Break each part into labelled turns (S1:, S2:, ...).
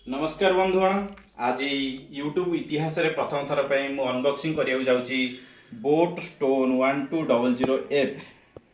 S1: नमस्कार बंधुगण। आज यूट्यूब इतिहास रे प्रथम थर पे मु अनबॉक्सिंग करिया जाउची boat stone 1200F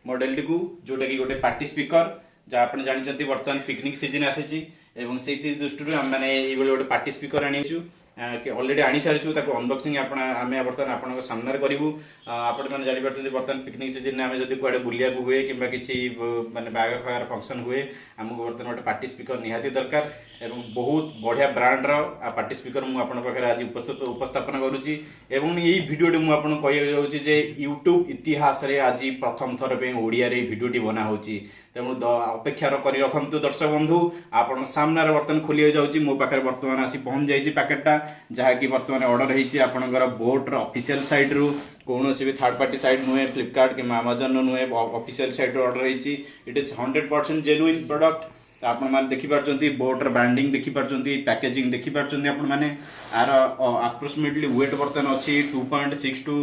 S1: model T जोटा कि गोटे पार्टी स्पीकर जहाँ आप जानते बर्तमान पिकनिक सीजन आसी एवं से दृष्टि आम मैंने ये गोटे पार्टी स्पीकर आनीचु अलरेडी आनी सारी अनबॉक्सिंग आम बर्तमान आप सामने करूँ। आपण मैंने जापर बर्तमान पिकनिक सीजन में जब कड़े बुलिया हुए कि मानने बागर फागर फंक्शन हुए आमको बर्तमान गोटे पार्टी स्पीकर निहाती दरकार एवं बहुत बढ़िया ब्रांड्र पार्टी स्पीकर मुझे आज उपस्थापन करुच्ची एवं यही भिडियोटी मुझे कह जाऊँगी यूट्यूब इतिहास रे आज प्रथम थर पे ओडिया रे भिडियोटी बना होची तेणु अपेक्षार कर रखु दर्शक बंधु आपण सामने बर्तमान खोली जाऊँगी मो पाखे बर्तमान आसी पहुँच जाइए पैकेटा जहाँकि बर्तमान ऑर्डर होती आपंकर बोट्र ऑफिशियल साइट रु कौन भी थर्ड पार्टी साइट नुहे फ्लिपकार्ट कि अमेजन नुहे ऑफिशियल साइट ऑर्डर होती इट इज 100% जेन्युइन प्रोडक्ट। आपण मैंने देखिपार बोट्र ब्रांडिंग देखिपार पैकेजिंग देखिपार आपण मैंने आर अप्रोक्सीमेटली वेट बर्तमान अच्छी 2.62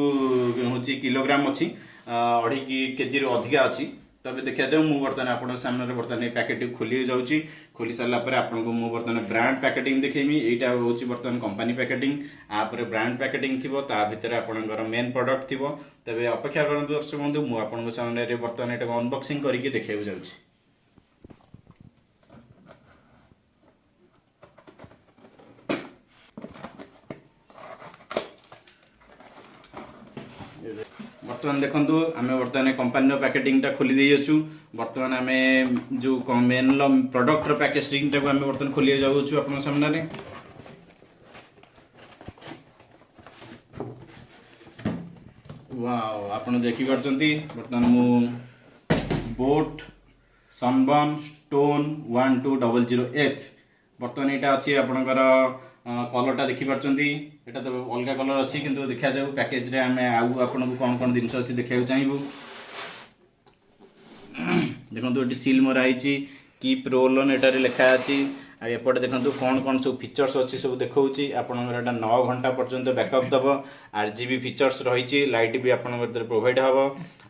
S1: हूँ किलोग्राम अच्छी 2.5 केजी अधिका अच्छी। तबे देखा जाऊ मु बर्तमान आपन सामने बर्तमान पैकेट खोली जाऊँगी खोली सारा पर आपको मु बर्तमान ब्रांड पैकेटिंग देखेमी यहाँ हूँ बर्तमान कंपनी पैकेटिंग आपर ब्रांड पैकेटिंग थी ता भितर आपंकर मेन प्रोडक्ट थी तेज अपेक्षा करूँ दर्शक बंधु मुझे सामने बर्तमान ये अनबॉक्सिंग करके देखा जाऊँगी। बर्तमान देखु आम बर्तमान कंपनी पैकेटिंग खोली देछु बर्तमान आम जो मेन प्रोडक्ट पैकेजिंग टाक आम बर्तमान खोली जाऊँ आप सामने वाओ आपन देखिपार बर्तमान मु बोट सनबर्न स्टोन 1200F बर्तमान यहाँ अच्छी आपणकर कलरटा देखिपार यहाँ तो अलग कलर अच्छी किंतु देखा जाऊ पैकेज रे आम आपन को कौन कौन जिनस अच्छी देखा चाहबू देखो ये सील मराई कीप रोल ऑन एटारे लिखा अच्छी एपटे देखो कौन कौन सब फीचर्स अच्छी सब देखा आपंकर 9 घंटा पर्यंत बैकअप दब RGB फीचर्स रही लाइट भी आपंकर प्रोवाइड हम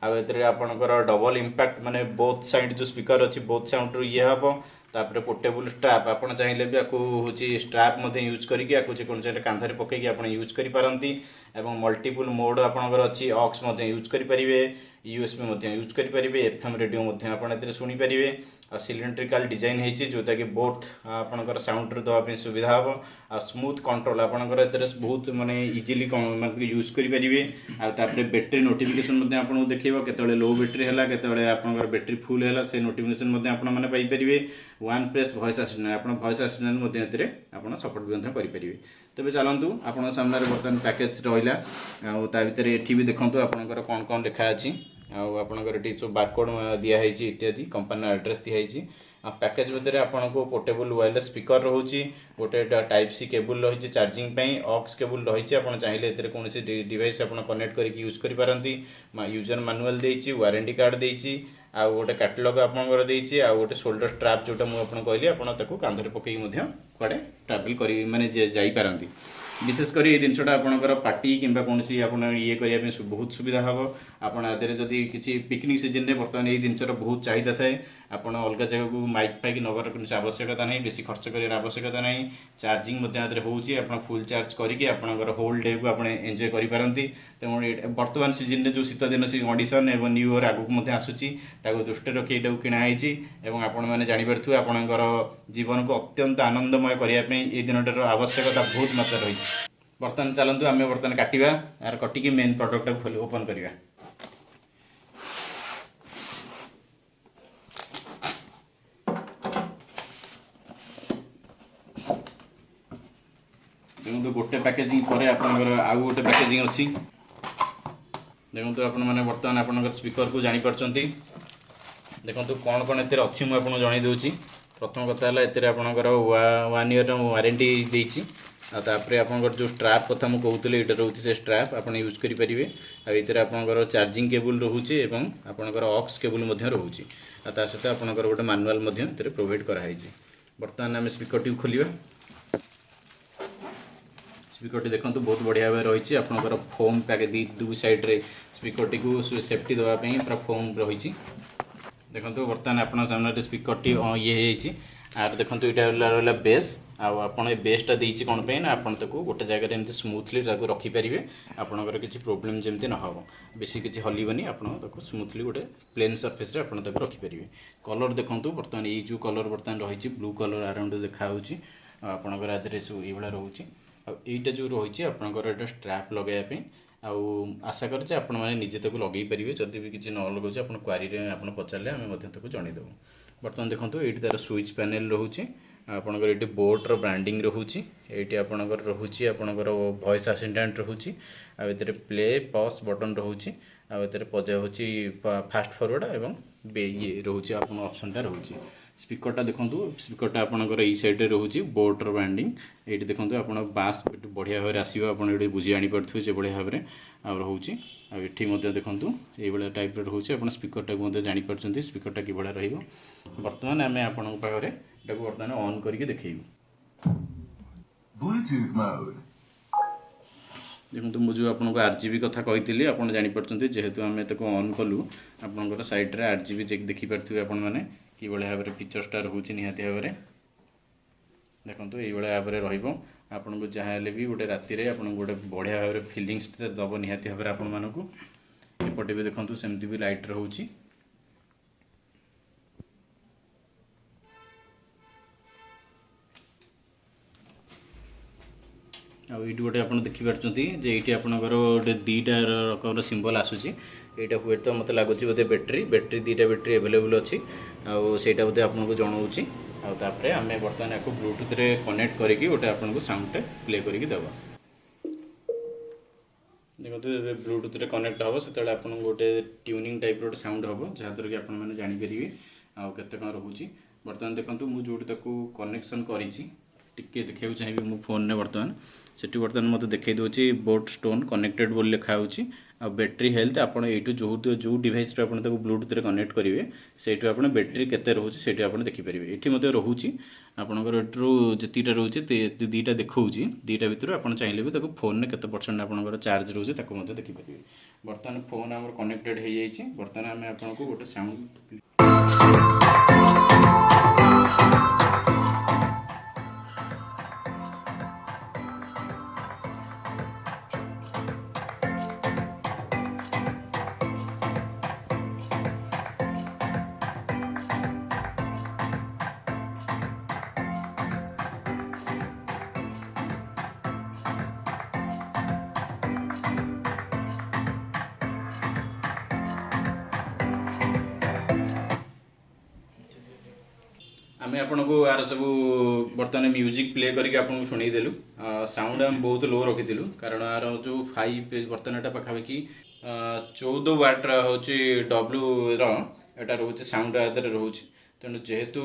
S1: आपंकर डबल इम्पैक्ट माने बोथ साइड जो स्पीकर अच्छी बोथ साउंड रू ये हम तापर पोर्टेबल स्ट्रैप आपड़ चाहिए भी आपको हूँ स्ट्रैप यूज करके कौन कांधे पकईकि आप यूज करें एवं मल्टीपल मोड आपंकर अच्छी ऑक्स यूज करेंगे USB यूज करेंगे FM रेडियो आप शुणी पारे आ सिलिंड्रिकल डिजाइन होती जोटा कि बोथ आपंकर साउंड दवाई सुविधा हम आ स्मूथ कंट्रोल आपंकर बहुत माने इजिली यूज करेंगे आपर बैटेरी नोटिफिकेशन आपको देखो केतले लो बैटेरी है केतले आपंकर बैटेरी फुल है से नोटिफिकेशन आपने वन प्रेस वॉइस असिस्टेंट आप वॉइस असिस्टेंट आप सपोर्ट भी करेंगे। तेज चलतु आप सामने बर्तमान पैकेज रहा भितर ये भी देखो आपंकर कौन कौन लिखा अच्छी आपंकर ये सब बारकोड दिखाई इत्यादि कंपनी एड्रेस दिखाई पैकेज भितर आपको पोर्टेबल वायरलेस स्पीकर रोचे गोटे टाइप सी केबल रही चार्जिंग ऑक्स केबल रही आप चाहिए कौन डिवाइस आप कनेक्ट करके यूज करेंगे यूजर मैनुअल देती वारंटी कार्ड देती आ गोटे कैटलॉग आपंकर देती आ गोटे शोल्डर स्ट्रैप जोटा मुझे कहली आपको कांधे पकईकि कड़े ट्रावेल कर माने जापारती विशेषकर ये जिनसा आपंकर पार्टी कि कौन ये करने बहुत सुविधा हम आपड़ जदि किसी पिकनिक सीजन में बर्तमान ये जिनसर बहुत चाहिदा थाए आप अलग जगह को माइक फाइक नबार कौन आवश्यकता नहीं बेसी खर्च कर आवश्यकता नहीं चार्जिंग होची आप फुल चार्ज करके आपंकर होल डे को आप एंजॉय करेंगे तेणु बर्तमान सीजन में जो शीत दिन से ऑडिशन एवं न्यू ईयर आगक आसूची दृष्टि रखी यहाँ किणाई आपण मैंने जापर आपंकर जीवन को अत्यंत आनंदमय करने ये दिनटार आवश्यकता बहुत मात्रा रही। बर्तमान चलतु आम बर्तमान काटा यार कटिकी मेन प्रोडक्ट को ओपन करवा देखो गोटे पैकेजिंग पर आउ गोटे पैकेजिंग अच्छी देखो आप बर्तमान आप स्पीकर को जापर देखो कौन कौन ए अच्छी मुझे जन दूसरी प्रथम कथा है आपंकर 1 ईयर वारंटी देती तापर आपंकर जो स्ट्रैप कथा मुझे कहते यहाँ रोचे से स्ट्रैप आप यूज करेंगे आर आपंकर चार्जिंग केबल रोचे आपंकर ऑक्स केबल रोचे सहित आपंकर गोटे मैनुअल प्रोवाइड कराई। बर्तमान आम स्पीकर टी खोलिया स्पीकर टी देखो बहुत बढ़िया भाव रही आपंकर फोम पैक दू साइड रे स्पीकर टी को सेफ्टी देवाई पूरा फोम रही देखो बर्तमान आप सामने स्पीकर टी ये आर देखो ये रहा बेस आपड़ ये बेसटा देती कौन पे ना आपन ताको गोटे जगह एमती स्मूथली रखिपारे आपंकर किसी प्रोब्लेम जमी न हो बेसी किसी हलबनी आप स्मूथली गोटे प्लेन सरफेस रखिपारे कलर देखो बर्तमान ये जो कलर बर्तमान रही ब्लू कलर अराउंड देखा आपंकर आधे सब ये रोचे आईटा जो रही आपंकर स्ट्राप लगाइए आशा करचे आपण मैंने निजे तक लगे पारे जदि भी किसी न लगे आप क्वारी आप पचारे आम जनईदेव बर्तमान देखो ये तार स्विच पैनल रोचे आपंकर ये बोट्र ब्रांडिंग रोचे ये आपंकर रोचे आपंकर वॉइस असिस्टेंट रोचे आर प्ले पॉज बटन रोचे आर पजा हूँ फास्ट फॉरवर्ड एवं ये रोचे आप ऑप्शनटा रोचे स्पीकरटा देखो स्पीकरटा आपंकर ये साइड रोचे बोट्र ब्रांडिंग ये देखो आप बास बढ़िया भाव आसो आप बुझी आनीपे जो बढ़िया भाव में रोचे आठी देखूँ ये टाइप रोचे आप स्पीकरटा को जापे स्पीकरटा कि बर्तमान आम आपण पाखे बर्तमान ऑन करके देखू देखो मुझे आपको आरजीबी कथा कही आप जापे जेहेतु आम ऑन कलु आपंकर साइड्रे आरजीबी देखिपे आपण मैंने कि भाव में फीचर्सटा रोचे निहाती भाव में देखो ये भाव में आपन को जहाँ भी गोटे राति गोटे बढ़िया भाव में फिलिंग्स दब निहाती भाव में आपण मानक एपटे भी देखो सेमती भी लाइट रोचे आईटी गोटे आप देखिपे ये आपंकर गोटे दीटा रकम सिंबल आसूसी यहाँ हुए तो मत लगुच बोधे बैटेरी दीटा बैटेरी एवेलेबल अच्छी आईटा बोधे आपको जनाऊँगी आउे आम बर्तमान आपको ब्लूटूथ रे कनेक्ट करके गोटे आपको साउंड प्ले करके देवा देखो ब्लूटूथ रे कनेक्ट हम से आप गोटे ट्यूनिंग टाइप रोटे साउंड हम जहाँद्वारा कि आपने जानीपारे आते कौन रोचे बर्तमान देखो मुझे कनेक्शन करी देखा चाहिए मो फोन में बर्तमान से बर्तमान मत देखई दूसरी बोट स्टोन कनेक्टेड बोल लिखा आ बैटेरी हेल्थ आपड़ यू जो डिवाइस आप ब्लूटूथ रे कनेक्ट करेंगे से बैटेरी केते रोचे से देखिपारे ये रोचे आपंकर जीटा रोचे दीटा देखा दीटा भितर आप चाहिए भी फोन में केते परसेंट आपंकर चार्ज रोचे देखिपारे बर्तमान फोन आम कनेक्टेड हो जाए बर्तमान आम आपको गोटे साउंड आम आपण को यार सब बर्तमान म्यूजिक प्ले करके आपको शुणईदेलु साउंड आम बहुत लो रखी कारण यार जो 5 बर्तमान यहाँ पाखापाखि 14 वाट हूँ डब्ल्यू रहा रोचे साउंड आदि रोचे तेणु जेहेतु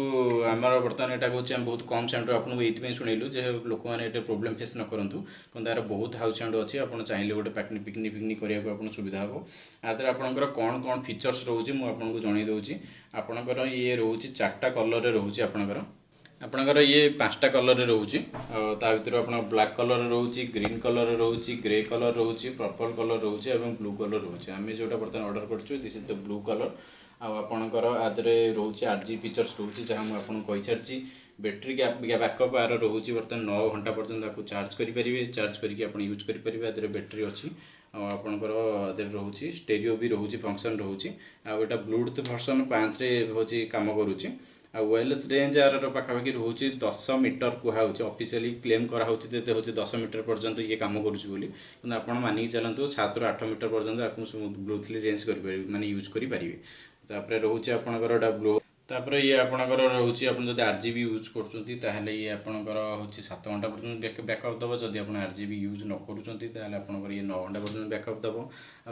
S1: आमर बर्तमान यहाँ हूँ बहुत कम साउंड आपको ये शुणेलु जे लोक मैंने प्रोब्लेम फेस न करूँ क्योंकि यार बहुत हाउस साउंड अच्छी आप चाहिए गोटे पिकनिक फिकनिक करने सुविधा हम आदि आपंकर कौन कौन फीचर्स रोचे मुझे जनई दूसरी आपंकर ये रोचे 4टा कलर रोचे आपंकर ये 5टा कलर रोचे भर आप ब्लैक कलर रोचे ग्रीन कलर रोचे ग्रे कलर रोचे पर्पल कलर रोचे और ब्लू कलर रोचे आम जोटा बर्तमान ऑर्डर कर this is the blue colour आपणकर आदि रोचे आरजी फीचर्स रोचे जहाँ मुझे कही सारी बैटेरी बैकअप आर रोचे बर्तमान 9 घंटा पर्यटन आपको चार्ज करेंगे चार्ज करके आप यूज करेंगे आदि बैटेरी अच्छी आपणकर आदि रोचे स्टेरियो भी रोचे फंक्शन रोचे आटा ब्लूटूथ वर्सन 5 हूँ कम करुचे वायरलेस रेंज यार पाखापाखि रोचे 10 मीटर कहुच्छे ऑफिशियली क्लेम कराऊँ 10 मीटर पर्यंत ये कम करुँच आप मानिक चलते 7 ରୁ 8 मीटर पर्यंत आपको ब्लूटूथ रेंज कर माने यूज करेंगे तापर रोचे आपणकर ग्रो तापर ये आपणकर रोचे आप जब आरजीबी यूज कर ये आपणकर हूँ 7 घंटा पर्यटन बैकअप दब जब आप आरजीबी यूज न कर ये 9 घंटा पर्यटन बैकअप दब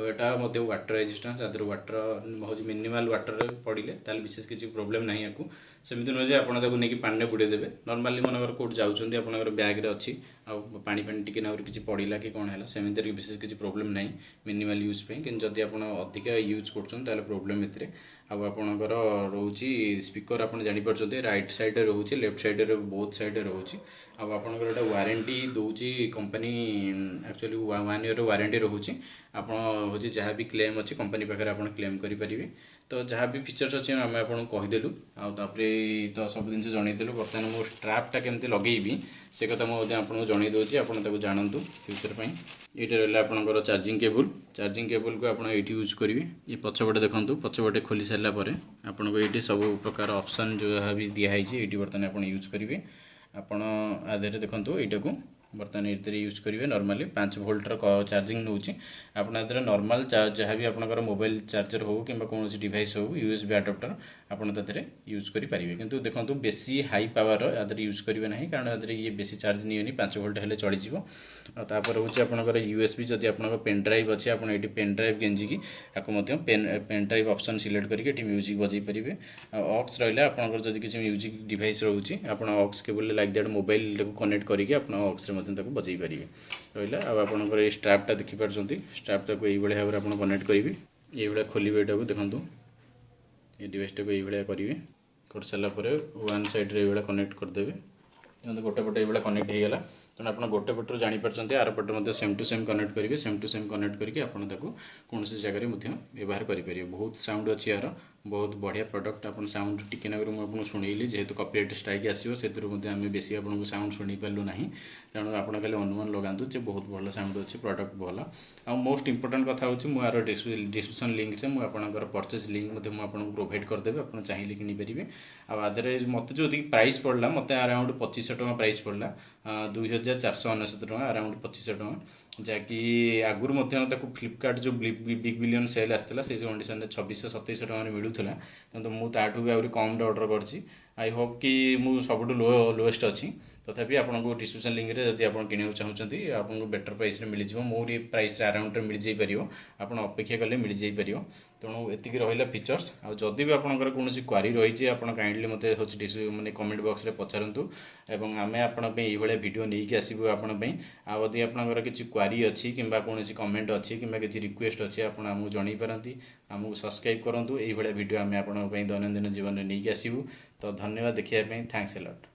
S1: आटा वाटर रेजिस्टेंस आदि वाटर हूँ मिनिमल वाटर पड़े विशेष किसी प्रोब्लेम ना या सेमती नुहे जे आपको नहीं पानी बुड़े देवे नॉर्मली मनकर कौट जाऊँच आप बैग्रे अच्छी पानी टी किसी पड़ा कि कौन है सेमती विशेष किसी प्रोब्लेम ना मिनिमल यूज पे कि जब आप अधिक यूज कर प्रोब्लेम ए आपणकर रोचे स्पीकर आप जापर राइट साइड रोचे लेफ्ट साइड बोथ साइड रोचे आपणकर वारंटी दूसरी कंपनी एक्चुअली 1 ईयर वारंटी रोचे आप हूँ जहाँ भी क्लेम अच्छी कंपनी पाखे आप क्लेम करेंगे तो जहाँ भी फीचर्स अच्छे आम आपको कहीदेलु आउे तो सब जिन जनईदेलु बर्तमान मो स्ट्रापटा केमती लगेबी से कथा मुझे आपको जनई दूसरी आपको जानतु फ्यूचर पे ये रहा आपंकर चार्जिंग केबुल को आप यूज करेंगे ये पछपटे देखो पछपटे खोली सारापर आपको ये सब प्रकार ऑप्शन जो भी दिखाई ये बर्तमान आप यूज करेंगे आपड़ आधे देखो यहाँ को बर्तमान ये यूज करेंगे नॉर्मली 5 वोल्टर चार्जिंग नौ आप नॉर्मल जहाँ भी आपंकर मोबाइल चार्जर हो कि कौन डिवाइस हो यूएसबी अडाप्टर आपरे यूज करेंगे किंतु देखो बेसी हाई पावर आदि यूज करेंगे ना कारण आदि ये बेसी चार्ज नहीं 5 वोल्ट हेल्ले चलीज तापर हूँ आपंकर यूएसबी जब आप पेन ड्राइव अच्छे आप पेन ड्राइव गेंजिकी आपको पेन ड्राइव ऑप्शन सिलेक्ट करके म्यूजिक बजे पारे ऑक्स रहा आपंकर जब किसी म्यूजिक डिवाइस रोचे आप aux cable like that mobile को कनेक्ट करके आप ऑक्स बजे पारे रहा आपंकर ये स्ट्रापटा देखिपुं स्ट्रापटा को ये भाव में आप कनेक्ट करेंगे ये भाया खोलिए यहाँ देखूँ ये डिवाइसटा को ये करेंगे कर सारापर वन साइड्रे ये कनेक्ट करदे गोटे पटे ये कनेक्ट हो गला तेना आप गोटे पटर जापे आर पटे सेम टू सेम कनेक्ट करेंगे सेम टू सेम कनेक्ट करके आपको कौन जगह व्यवहार करेंगे बहुत साउंड अच्छी यार बहुत बढ़िया प्रोडक्ट आप साउंड टिके नगर मुझे शुणेली जेहेतु कॉपीराइट स्ट्राइक आसो से बेसी आपको साउंड शुणी पार्लु ना तेणु आप खाली अनुमान लगातु जे बहुत भल साउंड अच्छे प्रोडक्ट भल आ मोस्ट इंपोर्टेंट कथा हूँ मोर डिस्क्रिप्शन लिंक से मुझे परचेज लिंक आपको प्रोवाइड करदेवी आप चाहिए कि पारे आधे मत जो प्राइस पड़ा मत अराउंड 2500 टका प्राइस पड़ा 2499 टका अराउंड 2500 टका जहाँकि आगुरी फ्लिपकार्ट जो बिग बिलियन सेल आसाला से कंडीशन 2600-2700 टका मिलूला किंतु मुझे भी आहरी कम ऑर्डर कर आई होप कि मुझे सब लोएस्ट अच्छी तथापि आपको डिस्क्रिप्शन लिंक रे जब आप किणा चाहते आपको बेटर प्राइस मिल जाए मोरी प्राइस अराउंड मिल जापर आप अपेक्षा कले मिल जापर तेणु एतिक रहा फीचर्स आदि भी आपंकर कौन क्वारी रही आप काइंडली मत हूँ माने कमेंट बॉक्स में पचारतु एवं आम आपण ये वीडियो नहीं कि आसबू आपंपी आदि आपंकर किसी क्वारी अच्छी कि कौन कमेंट अच्छी कि किसी रिक्वेस्ट अच्छी आपको जन पारती आमको सब्सक्राइब करूँ ये वीडियो आम आप दैनंदिन जीवन में नहीं आसबू तो धन्यवाद देखिए थैंक्स अ लॉट।